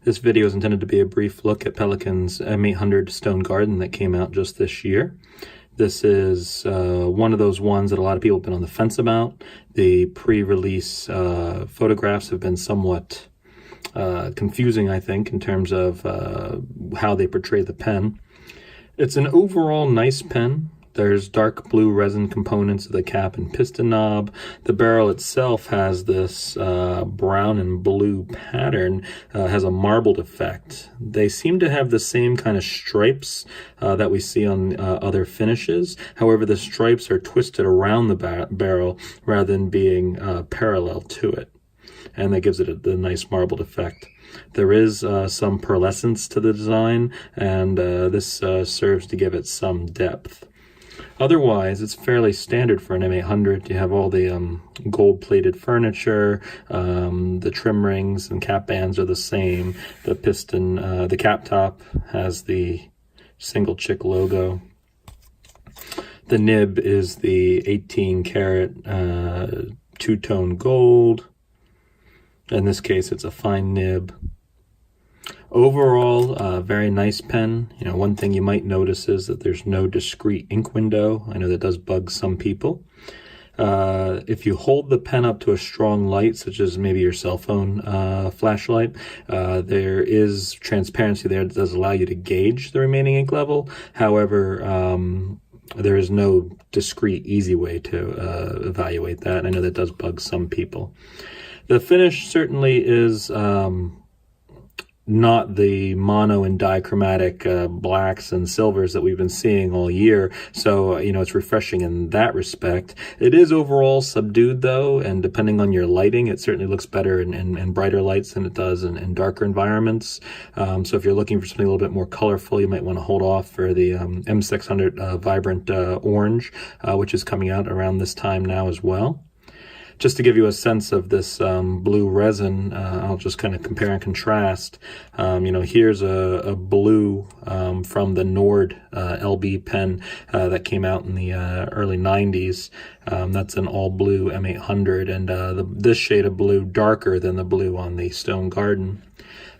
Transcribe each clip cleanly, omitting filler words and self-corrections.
This video is intended to be a brief look at Pelikan's M800 Stone Garden that came out just this year. This is one of those ones that a lot of people have been on the fence about. The pre-release photographs have been somewhat confusing, I think, in terms of how they portray the pen. It's an overall nice pen. There's dark blue resin components of the cap and piston knob. The barrel itself has this brown and blue pattern, has a marbled effect. They seem to have the same kind of stripes that we see on other finishes. However, the stripes are twisted around the barrel rather than being parallel to it. And that gives it the nice marbled effect. There is some pearlescence to the design, and this serves to give it some depth. Otherwise, it's fairly standard for an M800. You have all the gold-plated furniture, the trim rings and cap bands are the same. The piston, the cap top has the single chick logo. The nib is the 18-karat two-tone gold. In this case, it's a fine nib. Overall, very nice pen. You know, one thing you might notice is that there's no discreet ink window. I know that does bug some people. If you hold the pen up to a strong light, such as maybe your cell phone flashlight, there is transparency there that does allow you to gauge the remaining ink level. However, there is no discreet, easy way to evaluate that. I know that does bug some people. The finish certainly is not the mono and dichromatic blacks and silvers that we've been seeing all year. So, you know, it's refreshing in that respect. It is overall subdued though, and depending on your lighting, it certainly looks better in brighter lights than it does in darker environments. So if you're looking for something a little bit more colorful, you might want to hold off for the M600 Vibrant Orange, which is coming out around this time now as well. Just to give you a sense of this blue resin, I'll just kind of compare and contrast. You know, here's a blue from the Nord LB pen that came out in the early 90s. That's an all blue M800, and this shade of blue darker than the blue on the Stone Garden.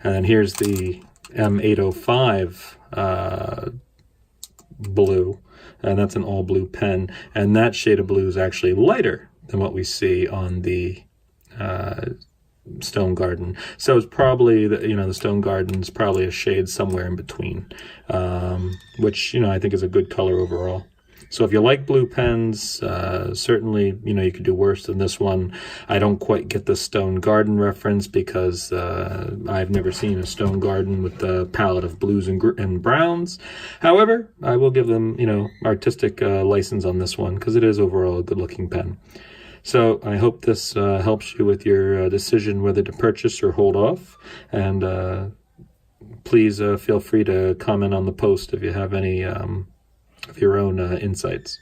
And then here's the M805 blue, and that's an all blue pen. And that shade of blue is actually lighter than what we see on the Stone Garden. So it's probably, the Stone Garden's probably a shade somewhere in between, which, I think is a good color overall. So if you like blue pens, certainly, you could do worse than this one. I don't quite get the Stone Garden reference because I've never seen a Stone Garden with the palette of blues and browns. However, I will give them, artistic license on this one because it is overall a good-looking pen. So I hope this helps you with your decision whether to purchase or hold off. And please feel free to comment on the post if you have any of your own insights.